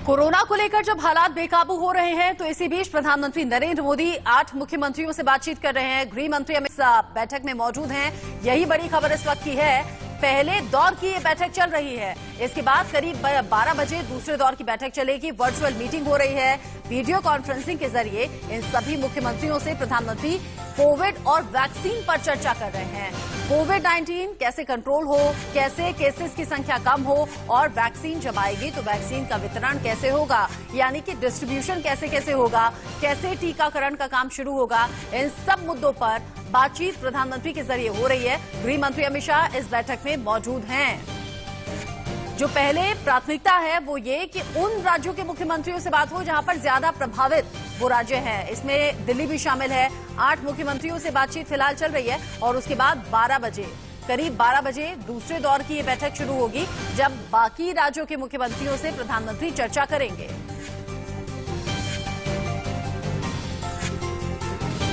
Corona को लेकर जब हालात बेकाबू हो रहे हैं तो इसी बीच प्रधानमंत्री नरेंद्र मोदी 8 मुख्यमंत्रियों से बातचीत कर रहे हैं। गृह मंत्री अमित शाह बैठक में मौजूद हैं। यही बड़ी खबर इस वक्त की है। पहले दौर की ये बैठक चल रही है, इसके बाद करीब 12 बजे दूसरे दौर की बैठक चलेगी। वर्चुअल मीटिंग हो रही है। वीडियो कॉन्फ्रेंसिंग के जरिए इन सभी मुख्यमंत्रियों से प्रधानमंत्री कोविड और वैक्सीन पर चर्चा कर रहे हैं। कोविड-19 कैसे कंट्रोल हो, कैसे केसेस की संख्या कम हो और वैक्सीन जब आएगी तो वैक्सीन का वितरण कैसे होगा, यानी कि डिस्ट्रीब्यूशन कैसे कैसे होगा, कैसे टीकाकरण का काम शुरू होगा, इन सब मुद्दों पर बातचीत प्रधानमंत्री के जरिए हो रही है। गृह मंत्री अमित शाह इस बैठक में मौजूद हैं। जो पहले प्राथमिकता है वो ये कि उन राज्यों के मुख्यमंत्रियों से बात हो जहां पर ज्यादा प्रभावित वो राज्य हैं। इसमें दिल्ली भी शामिल है। 8 मुख्यमंत्रियों से बातचीत फिलहाल चल रही है और उसके बाद करीब 12 बजे दूसरे दौर की ये बैठक शुरू होगी, जब बाकी राज्यों के मुख्यमंत्रियों से प्रधानमंत्री चर्चा करेंगे।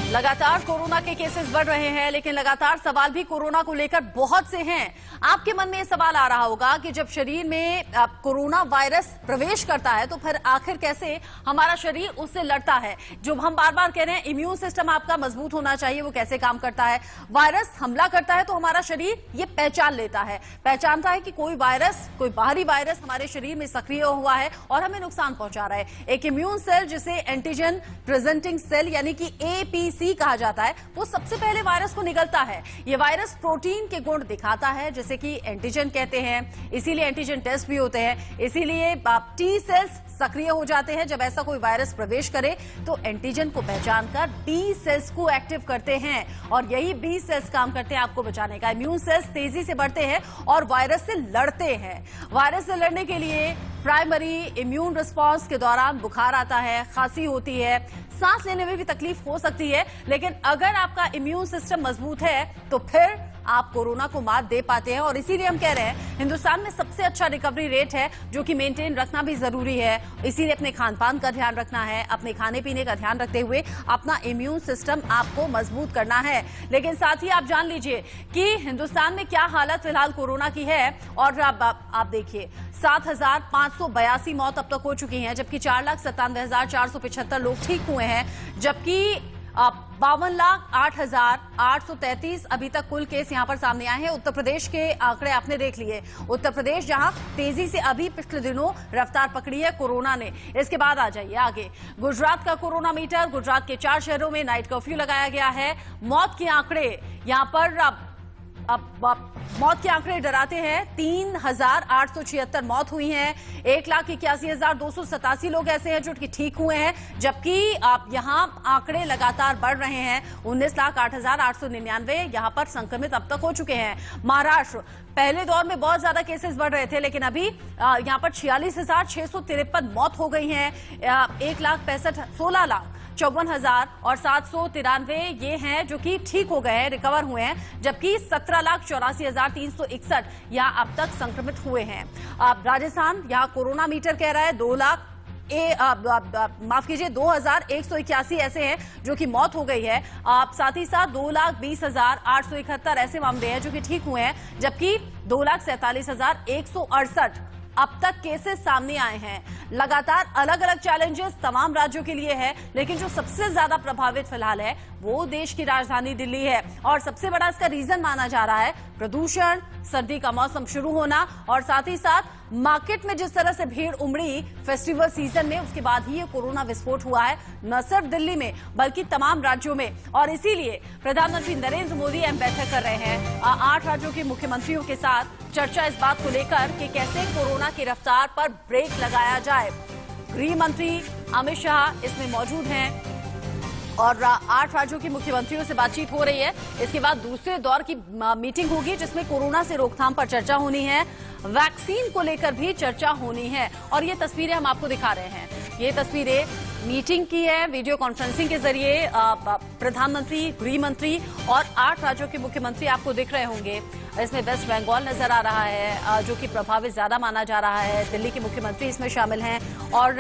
लगातार कोरोना के केसेस बढ़ रहे हैं, लेकिन लगातार सवाल भी कोरोना को लेकर बहुत से हैं। आपके मन में ये सवाल आ रहा होगा कि जब शरीर में कोरोना वायरस प्रवेश करता है तो फिर आखिर कैसे हमारा शरीर उससे लड़ता है। जो हम बार बार कह रहे हैं इम्यून सिस्टम आपका मजबूत होना चाहिए, वो कैसे काम करता है। वायरस हमला करता है तो हमारा शरीर ये पहचानता है कि कोई बाहरी वायरस हमारे शरीर में सक्रिय हुआ है और हमें नुकसान पहुंचा रहा है। एक इम्यून सेल जिसे एंटीजन प्रेजेंटिंग सेल यानी कि एपीसी कहा जाता है, वो सबसे पहले वायरस को निगलता है। ये वायरस प्रोटीन के गुण दिखाता है जिसे कि एंटीजन कहते हैं, इसीलिए एंटीजन टेस्ट भी होते हैं। इसीलिए टी सेल्स सक्रिय हो जाते हैं जब ऐसा कोई वायरस प्रवेश करे तो एंटीजन को पहचानकर टी सेल्स को एक्टिव करते हैं और यही बी सेल्स काम करते हैं आपको बचाने का। इम्यून सेल्स तेजी से बढ़ते हैं और वायरस से लड़ते हैं। वायरस से लड़ने के लिए प्राइमरी इम्यून रिस्पांस के दौरान बुखार आता है, खांसी होती है, सांस लेने में भी तकलीफ हो सकती है, लेकिन अगर आपका इम्यून सिस्टम मजबूत है तो फिर आप कोरोना को मात दे पाते हैं। और इसीलिए हम कह रहे हैं हिंदुस्तान में सबसे अच्छा रिकवरी रेट है, जो कि मेंटेन रखना भी जरूरी है। इसीलिए अपने खान पान का ध्यान रखना है, अपने खाने पीने का ध्यान रखते हुए अपना इम्यून सिस्टम आपको मजबूत करना है। लेकिन साथ ही आप जान लीजिए कि हिंदुस्तान में क्या हालत फिलहाल कोरोना की है। और आप देखिए 7,582 मौत अब तक हो चुकी हैं, जबकि 4,97,475 लोग ठीक हुए हैं, जबकि 52,08,833 अभी तक कुल केस यहां पर सामने आए हैं। उत्तर प्रदेश के आंकड़े आपने देख लिए। उत्तर प्रदेश जहां तेजी से अभी पिछले दिनों रफ्तार पकड़ी है कोरोना ने। इसके बाद आ जाइए आगे, गुजरात का कोरोना मीटर। गुजरात के 4 शहरों में नाइट कर्फ्यू लगाया गया है। मौत के आंकड़े यहां पर मौत के आंकड़े डराते हैं। 3,876 मौत हुई हैं। 1,81,287 लोग ऐसे हैं जो कि ठीक हुए हैं, जबकि यहां आंकड़े लगातार बढ़ रहे हैं। 19,08,899 यहां पर संक्रमित अब तक हो चुके हैं। महाराष्ट्र पहले दौर में बहुत ज्यादा केसेस बढ़ रहे थे, लेकिन अभी यहां पर 46,653 मौत हो गई हैं। 16,54,793 ये हैं जो कि ठीक हो गए हैं, रिकवर हुए हैं, जबकि 17,84,361 यहां अब तक संक्रमित हुए हैं। राजस्थान यहां कोरोना मीटर कह रहा है 2,181 ऐसे हैं जो कि मौत हो गई है। साथ ही साथ 2,20,871 ऐसे मामले हैं जो कि ठीक हुए हैं, जबकि 2,47,168 अब तक केसेस सामने आए हैं। लगातार अलग अलग चैलेंजेस तमाम राज्यों के लिए है, लेकिन जो सबसे ज्यादा प्रभावित फिलहाल है वो देश की राजधानी दिल्ली है। और सबसे बड़ा इसका रीजन माना जा रहा है प्रदूषण, सर्दी का मौसम शुरू होना और साथ ही साथ मार्केट में जिस तरह से भीड़ उमड़ी फेस्टिवल सीजन में, उसके बाद ही ये कोरोना विस्फोट हुआ है, न सिर्फ दिल्ली में बल्कि तमाम राज्यों में। और इसीलिए प्रधानमंत्री नरेंद्र मोदी अहम बैठक कर रहे हैं 8 राज्यों के मुख्यमंत्रियों के साथ। चर्चा इस बात को लेकर कि कैसे कोरोना की रफ्तार पर ब्रेक लगाया जाए। गृह मंत्री अमित शाह इसमें मौजूद हैं और 8 राज्यों के मुख्यमंत्रियों से बातचीत हो रही है। इसके बाद दूसरे दौर की मीटिंग होगी जिसमें कोरोना से रोकथाम पर चर्चा होनी है, वैक्सीन को लेकर भी चर्चा होनी है। और ये तस्वीरें हम आपको दिखा रहे हैं, ये तस्वीरें मीटिंग की है। वीडियो कॉन्फ्रेंसिंग के जरिए प्रधानमंत्री, गृह मंत्री और 8 राज्यों के मुख्यमंत्री आपको दिख रहे होंगे। इसमें वेस्ट बंगाल नजर आ रहा है जो कि प्रभावित ज्यादा माना जा रहा है। दिल्ली के मुख्यमंत्री इसमें शामिल हैं और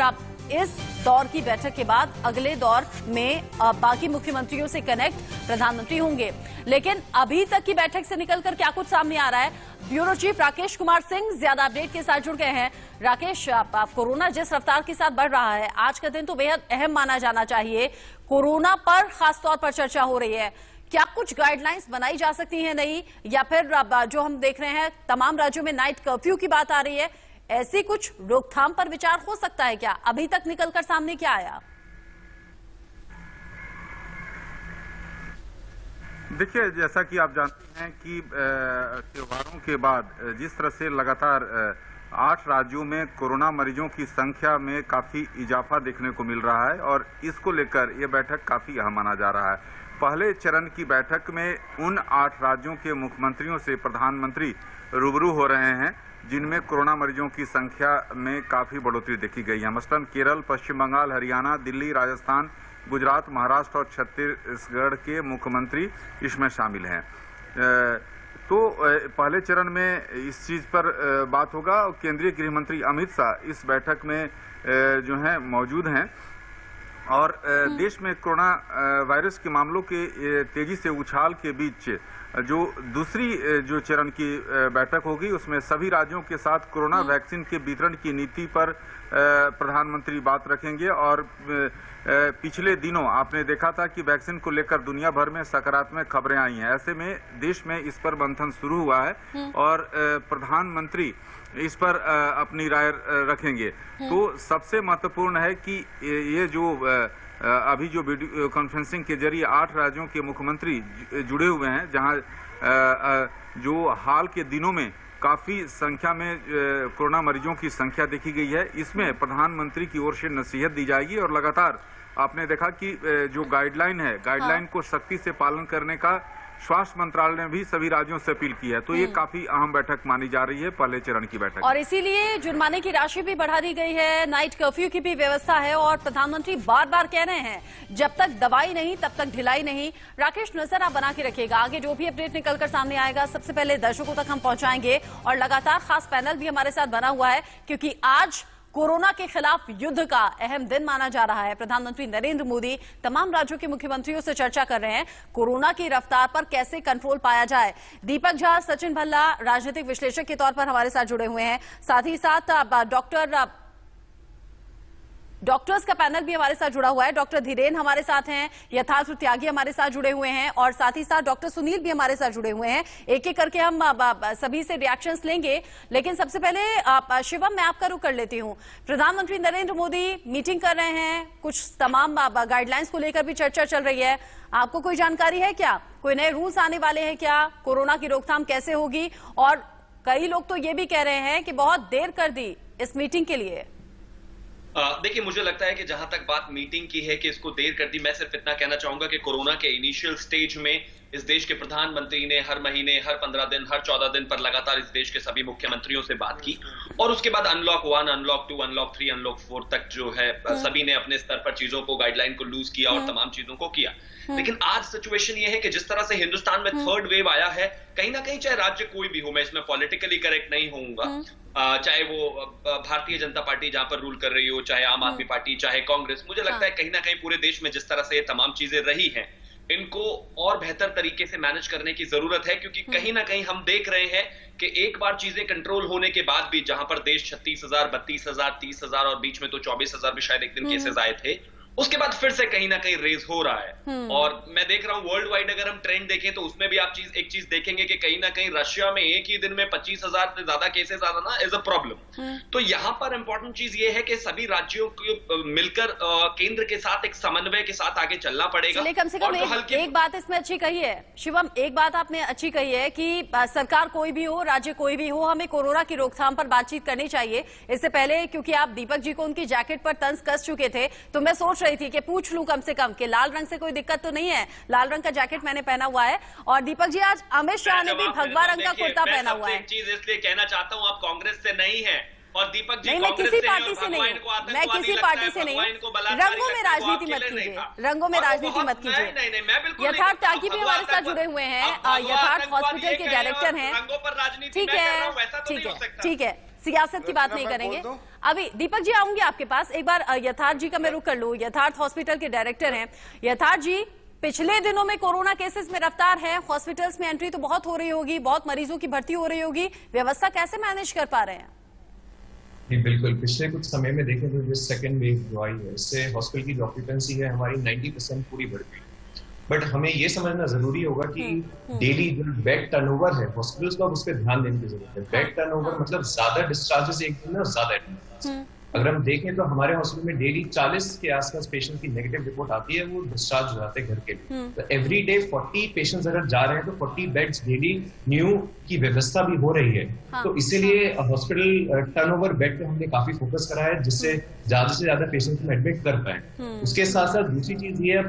इस दौर की बैठक के बाद अगले दौर में बाकी मुख्यमंत्रियों से कनेक्ट प्रधानमंत्री होंगे। लेकिन अभी तक की बैठक से निकलकर क्या कुछ सामने आ रहा है, ब्यूरो चीफ राकेश कुमार सिंह ज्यादा अपडेट के साथ जुड़ गए हैं। राकेश, कोरोना जिस रफ्तार के साथ बढ़ रहा है, आज का दिन तो बेहद अहम माना जाना चाहिए। कोरोना पर खासतौर पर चर्चा हो रही है, क्या कुछ गाइडलाइंस बनाई जा सकती हैं नई, या फिर जो हम देख रहे हैं तमाम राज्यों में नाइट कर्फ्यू की बात आ रही है, ऐसी कुछ रोकथाम पर विचार हो सकता है क्या? अभी तक निकलकर सामने क्या आया? देखिए, जैसा कि आप जानते हैं कि त्योहारों के बाद जिस तरह से लगातार 8 राज्यों में कोरोना मरीजों की संख्या में काफी इजाफा देखने को मिल रहा है और इसको लेकर यह बैठक काफी अहम माना जा रहा है। पहले चरण की बैठक में उन 8 राज्यों के मुख्यमंत्रियों से प्रधानमंत्री रूबरू हो रहे हैं जिनमें कोरोना मरीजों की संख्या में काफी बढ़ोतरी देखी गई है। मसलन केरल, पश्चिम बंगाल, हरियाणा, दिल्ली, राजस्थान, गुजरात, महाराष्ट्र और छत्तीसगढ़ के मुख्यमंत्री इसमें शामिल हैं। तो पहले चरण में इस चीज पर बात होगा और केंद्रीय गृह मंत्री अमित शाह इस बैठक में जो है मौजूद हैं और देश में कोरोना वायरस के मामलों के तेजी से उछाल के बीच जो दूसरी जो चरण की बैठक होगी उसमें सभी राज्यों के साथ कोरोना वैक्सीन के वितरण की नीति पर प्रधानमंत्री बात रखेंगे। और पिछले दिनों आपने देखा था कि वैक्सीन को लेकर दुनिया भर में सकारात्मक खबरें आई हैं। ऐसे में देश में इस पर मंथन शुरू हुआ है और प्रधानमंत्री इस पर अपनी राय रखेंगे। तो सबसे महत्वपूर्ण है कि ये जो अभी जो वीडियो कॉन्फ्रेंसिंग के जरिए 8 राज्यों के मुख्यमंत्री जुड़े हुए हैं, जहां जो हाल के दिनों में काफी संख्या में कोरोना मरीजों की संख्या देखी गई है, इसमें प्रधानमंत्री की ओर से नसीहत दी जाएगी और लगातार आपने देखा कि जो गाइडलाइन है, गाइडलाइन को सख्ती से पालन करने का स्वास्थ्य मंत्रालय ने भी सभी राज्यों से अपील की है। तो ये काफी अहम बैठक मानी जा रही है, पहले चरण की बैठक। और इसीलिए जुर्माने की राशि भी बढ़ा दी गई है, नाइट कर्फ्यू की भी व्यवस्था है और प्रधानमंत्री बार बार कह रहे हैं जब तक दवाई नहीं तब तक ढिलाई नहीं। राकेश, नजर आप बना के रखिएगा, आगे जो भी अपडेट निकलकर सामने आएगा सबसे पहले दर्शकों तक हम पहुंचाएंगे। और लगातार खास पैनल भी हमारे साथ बना हुआ है क्योंकि आज कोरोना के खिलाफ युद्ध का अहम दिन माना जा रहा है। प्रधानमंत्री नरेंद्र मोदी तमाम राज्यों के मुख्यमंत्रियों से चर्चा कर रहे हैं कोरोना की रफ्तार पर कैसे कंट्रोल पाया जाए। दीपक झा, सचिन भल्ला राजनीतिक विश्लेषक के तौर पर हमारे साथ जुड़े हुए हैं, साथ ही साथ डॉक्टर्स का पैनल भी हमारे साथ जुड़ा हुआ है। डॉक्टर धीरेन हमारे साथ हैं, यथार्थ त्यागी हमारे साथ जुड़े हुए हैं और साथ ही साथ डॉक्टर सुनील भी हमारे साथ जुड़े हुए हैं। एक एक करके हम सभी से रिएक्शंस लेंगे, लेकिन सबसे पहले शिवम, मैं आपका रुख कर लेती हूं। प्रधानमंत्री नरेंद्र मोदी मीटिंग कर रहे हैं, कुछ तमाम गाइडलाइंस को लेकर भी चर्चा चल रही है। आपको कोई जानकारी है क्या? कोई नए रूल्स आने वाले हैं क्या? कोरोना की रोकथाम कैसे होगी? और कई लोग तो ये भी कह रहे हैं कि बहुत देर कर दी इस मीटिंग के लिए। देखिए, मुझे लगता है कि जहां तक बात मीटिंग की है कि इसको देर कर दी, मैं सिर्फ इतना कहना चाहूंगा कि कोरोना के इनिशियल स्टेज में इस देश के प्रधानमंत्री ने हर महीने, हर 15 दिन, हर 14 दिन पर लगातार इस देश के सभी मुख्यमंत्रियों से बात की और उसके बाद अनलॉक 1, अनलॉक 2, अनलॉक 3, अनलॉक 4 तक जो है सभी ने अपने स्तर पर चीजों को, गाइडलाइन को लूज किया और तमाम चीजों को किया। लेकिन आज सिचुएशन ये है कि जिस तरह से हिंदुस्तान में थर्ड वेव आया है, कहीं ना कहीं चाहे राज्य कोई भी हो, मैं इसमें पॉलिटिकली करेक्ट नहीं होऊंगा, चाहे वो भारतीय जनता पार्टी जहां पर रूल कर रही हो, चाहे आम आदमी पार्टी, चाहे कांग्रेस, मुझे लगता है कहीं ना कहीं पूरे देश में जिस तरह से ये तमाम चीजें रही हैं, इनको और बेहतर तरीके से मैनेज करने की जरूरत है। क्योंकि कहीं ना कहीं हम देख रहे हैं कि एक बार चीजें कंट्रोल होने के बाद भी, जहां पर देश 36,000, 32,000, 30,000 और बीच में तो 24,000 भी शायद एक दिन केसेस आए थे, उसके बाद फिर से कहीं ना कहीं रेज हो रहा है। और मैं देख रहा हूं वर्ल्ड वाइड अगर हम ट्रेंड देखें तो उसमें भी आप एक चीज देखेंगे कि कहीं ना कहीं रशिया में एक ही दिन में 25,000 से ज्यादा केसेस आना ना इज अ प्रॉब्लम। तो यहां पर इंपॉर्टेंट चीज ये है कि सभी राज्यों को मिलकर केंद्र के साथ एक समन्वय के साथ आगे चलना पड़ेगा। कम से कम एक बात इसमें अच्छी कही है शिवम, एक बात आपने अच्छी कही है कि सरकार कोई भी हो, राज्य कोई भी हो, हमें कोरोना की रोकथाम पर बातचीत करनी चाहिए। इससे पहले क्योंकि आप दीपक जी को उनकी जैकेट पर तंज कस चुके थे, तो मैं सोच रही थी कि पूछ लूं कम से कम कि लाल रंग से कोई दिक्कत तो नहीं है। लाल रंग का जैकेट मैंने पहना हुआ है और दीपक जी आज अमित शाह ने भी भगवा रंग का कुर्ता पहना हुआ है। एक चीज इसलिए कहना चाहता हूं, आप कांग्रेस से नहीं है और दीपक जी नहीं, मैं किसी पार्टी से नहीं, मैं किसी पार्टी से नहीं। रंगों में राजनीति मत कीजिए, रंगों में राजनीति मत कीजिए। यथार्थ त्यागी भी हमारे साथ जुड़े हुए हैं, यथार्थ हॉस्पिटल के डायरेक्टर हैं। रंगों पर राजनीति ठीक है, ठीक है, ठीक है। सियासत की बात नहीं करेंगे। अभी दीपक जी आऊंगी आपके पास, एक बार यथार्थ जी का मैं रुख कर लूं। यथार्थ हॉस्पिटल के डायरेक्टर हैं। यथार्थ जी, पिछले दिनों में कोरोना केसेस में रफ्तार है, हॉस्पिटल्स में एंट्री तो बहुत हो रही होगी, बहुत मरीजों की भर्ती हो रही होगी, व्यवस्था कैसे मैनेज कर पा रहे हैं? जी बिल्कुल, पिछले कुछ समय में देखें तो जो सेकेंड वेव जो आई है, इससे हॉस्पिटल की जो ऑक्यूपेंसी है हमारी 90% पूरी बढ़ गई। बट हमें ये समझना जरूरी होगा कि डेली जो बेड टर्नओवर है हॉस्पिटल्स को, अब उस पर ध्यान देने की जरूरत है। बेड टर्नओवर मतलब ज्यादा डिस्चार्जेस एक दिन में और ज्यादा एडमिट। अगर हम देखें तो हमारे हॉस्पिटल में डेली 40 के आसपास पेशेंट की नेगेटिव रिपोर्ट आती है, वो डिस्चार्ज हो जाते हैं घर के लिए। तो एवरी डे 40 पेशेंट्स अगर जा रहे हैं तो 40 बेड्स डेली न्यू की व्यवस्था भी हो रही है। तो इसीलिए हॉस्पिटल टर्नओवर बेड पे हमने काफी फोकस करा है, जिससे ज्यादा से ज्यादा पेशेंट्स को एडमिट कर पाए। उसके साथ साथ दूसरी चीज ये है,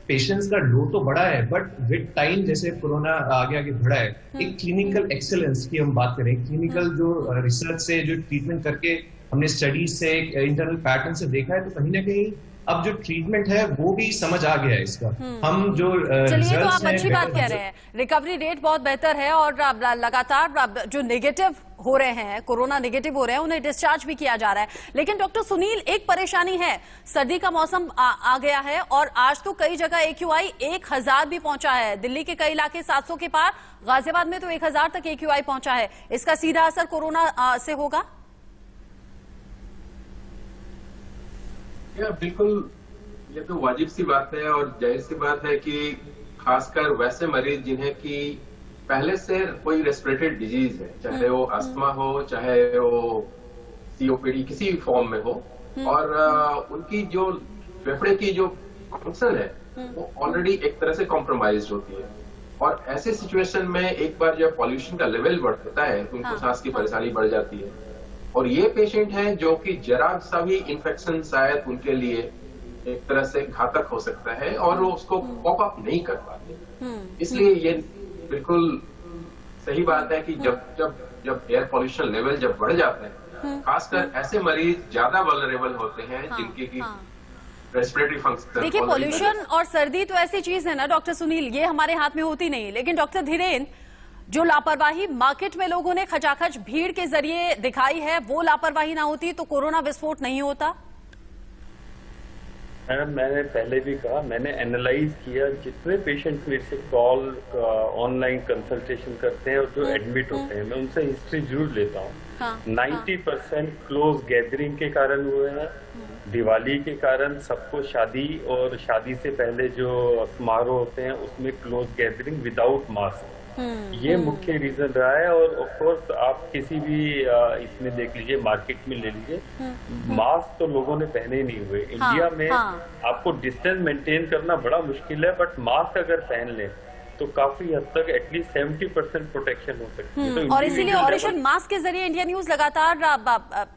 पेशेंट्स का लोड तो बढ़ा है, बट विद टाइम जैसे कोरोना आगे आगे बढ़ा है, एक क्लिनिकल एक्सेलेंस की हम बात करें, क्लिनिकल जो रिसर्च से जो ट्रीटमेंट करके हमने स्टडीज से इंटरनल पैटर्न से देखा है, तो कहीं ना कहीं अब जो ट्रीटमेंट है वो भी समझ आ गया है इसका। हम जो चलिए, तो आप अच्छी बात कह रहे हैं, रिकवरी रेट बहुत बेहतर है और लगातार जो नेगेटिव हो रहे हैं, कोरोना नेगेटिव हो रहे हैं, उन्हें डिस्चार्ज भी किया जा रहा है। लेकिन डॉक्टर सुनील, एक परेशानी है, सर्दी का मौसम आ गया है और आज तो कई जगह AQI 1000 भी पहुंचा है। दिल्ली के कई इलाके 700 के पार, गाजियाबाद में तो 1000 तक AQI पहुंचा है। इसका सीधा असर कोरोना से होगा? बिल्कुल, ये तो वाजिब सी बात है और जाहिर सी बात है कि खासकर वैसे मरीज जिन्हें कि पहले से कोई रेस्पिरेटरी डिजीज है, चाहे वो अस्थमा हो, चाहे वो COPD किसी भी फॉर्म में हो, और उनकी जो फेफड़े की जो फंक्शन है वो ऑलरेडी एक तरह से कॉम्प्रोमाइज होती है। और ऐसे सिचुएशन में एक बार जब पॉल्यूशन का लेवल बढ़ता है तो उनको सांस की परेशानी बढ़ जाती है। और ये पेशेंट हैं जो कि जरा सा भी इन्फेक्शन शायद उनके लिए एक तरह से घातक हो सकता है और वो उसको कॉप अप नहीं कर पाते। इसलिए ये बिल्कुल सही बात है कि जब एयर पॉल्यूशन लेवल जब बढ़ जाता है, खासकर ऐसे मरीज ज्यादा वल्नरेबल होते हैं जिनकी की रेस्पिरेटरी फंक्शन। देखिए, पॉल्यूशन और सर्दी तो ऐसी चीज है ना डॉक्टर सुनील, ये हमारे हाथ में होती नहीं। लेकिन डॉक्टर धीरेन्द्र, जो लापरवाही मार्केट में लोगों ने खचाखच भीड़ के जरिए दिखाई है, वो लापरवाही ना होती तो कोरोना विस्फोट नहीं होता? मैडम, मैंने पहले भी कहा, मैंने एनालाइज किया जितने पेशेंट मेरे से कॉल ऑनलाइन कंसल्टेशन करते हैं और जो एडमिट होते हैं, मैं उनसे हिस्ट्री जरूर लेता हूँ। 90% क्लोज गैदरिंग के कारण हुए हैं, दिवाली के कारण सबको शादी और शादी से पहले जो समारोह होते हैं उसमें क्लोज गैदरिंग विदाउट मास्क, ये मुख्य रीजन रहा है। और ऑफ कोर्स आप किसी भी इसमें देख लीजिए, मार्केट में ले लीजिए, मास्क तो लोगों ने पहने ही नहीं हुए। इंडिया में आपको डिस्टेंस मेंटेन करना बड़ा मुश्किल है, बट मास्क अगर पहन लें तो काफी हद तक एटलीस्ट 70% प्रोटेक्शन हो सकती है। और इसीलिए ऑपरेशन मास्क के जरिए इंडिया न्यूज लगातार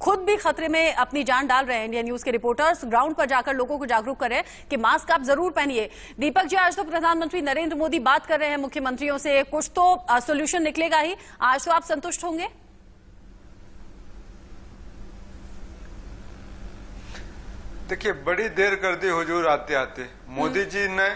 खुद भी खतरे में अपनी जान डाल रहे हैं। इंडिया न्यूज के रिपोर्टर्स ग्राउंड पर जाकर लोगों को जागरूक कर रहे हैं कि मास्क आप जरूर पहनिए। दीपक जी, आज तो प्रधानमंत्री नरेंद्र मोदी बात कर रहे हैं मुख्यमंत्रियों से, कुछ तो सॉल्यूशन निकलेगा ही। आज तो आप संतुष्ट होंगे? देखिए, बड़ी देर कर दी हुजूर आते आते। मोदी जी ने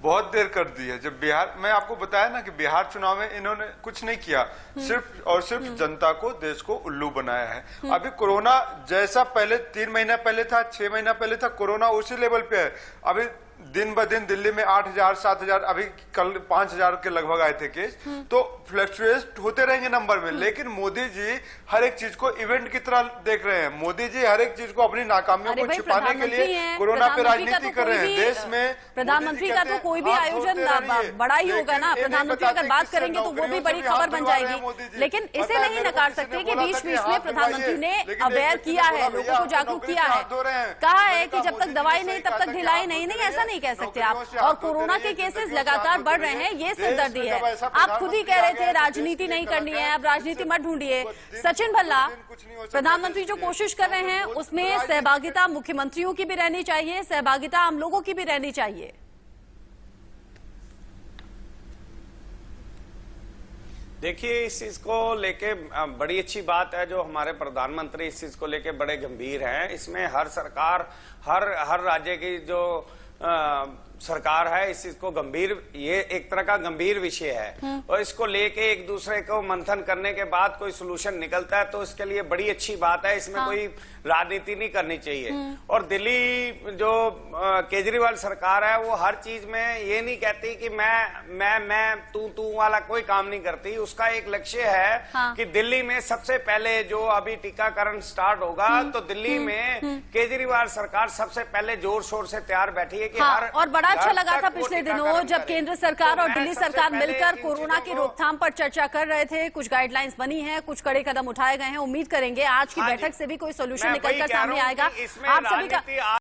बहुत देर कर दी है। जब बिहार, मैं आपको बताया ना कि बिहार चुनाव में इन्होंने कुछ नहीं किया, सिर्फ और सिर्फ जनता को, देश को उल्लू बनाया है। अभी कोरोना जैसा पहले 3 महीना पहले था, 6 महीना पहले था, कोरोना उसी लेवल पे है। अभी दिन ब दिन दिल्ली में 8000, 7000, अभी कल 5000 के लगभग आए थे केस। तो फ्लक्चुएट होते रहेंगे नंबर में, लेकिन मोदी जी हर एक चीज को इवेंट की तरह देख रहे हैं। मोदी जी हर एक चीज को अपनी नाकामियों को छिपाने के लिए कोरोना पे राजनीति कर रहे हैं। देश में प्रधानमंत्री का तो कोई भी आयोजन बड़ा ही होगा ना। प्रधानमंत्री अगर बात करेंगे तो वो भी बड़ी खबर बन जाएगी। लेकिन इसे नहीं नकार सकते कि बीच बीच में प्रधानमंत्री ने अवेयर किया है, लोगों को जागरूक किया है, कहा है कि जब तक दवाई नहीं तब तक ढिलाई नहीं। ऐसा नहीं कह सकते आप। और कोरोना के केसेस लगातार बढ़ रहे हैं, ये सिरदर्दी है। आप खुद ही कह रहे थे राजनीति नहीं करनी है, अब राजनीति मत ढूंढिए। सचिन भल्ला, प्रधानमंत्री जो कोशिश कर रहे हैं उसमें सहभागिता मुख्यमंत्रियों की भी रहनी चाहिए, सहभागिता आम लोगों की भी रहनी चाहिए। देखिए, इस चीज को लेके बड़ी अच्छी बात है जो हमारे प्रधानमंत्री इस चीज को लेके बड़े गंभीर हैं। इसमें हर सरकार, हर राज्य की जो सरकार है इस चीज को गंभीर, ये एक तरह का गंभीर विषय है और इसको लेके एक दूसरे को मंथन करने के बाद कोई सोल्यूशन निकलता है तो इसके लिए बड़ी अच्छी बात है, इसमें कोई राजनीति नहीं करनी चाहिए। और दिल्ली जो केजरीवाल सरकार है वो हर चीज में ये नहीं कहती कि मैं तू वाला कोई काम नहीं करती। उसका एक लक्ष्य है कि दिल्ली में सबसे पहले जो अभी टीकाकरण स्टार्ट होगा तो दिल्ली में केजरीवाल सरकार सबसे पहले जोर शोर से तैयार बैठी है कि हर और बड़ा अच्छा लगा था पिछले दिनों जब केंद्र सरकार और दिल्ली सरकार मिलकर कोरोना की रोकथाम पर चर्चा कर रहे थे। कुछ गाइडलाइंस बनी है, कुछ कड़े कदम उठाए गए हैं। उम्मीद करेंगे आज की बैठक से भी कोई सोल्यूशन निकलकर सामने आएगा। आप सभी का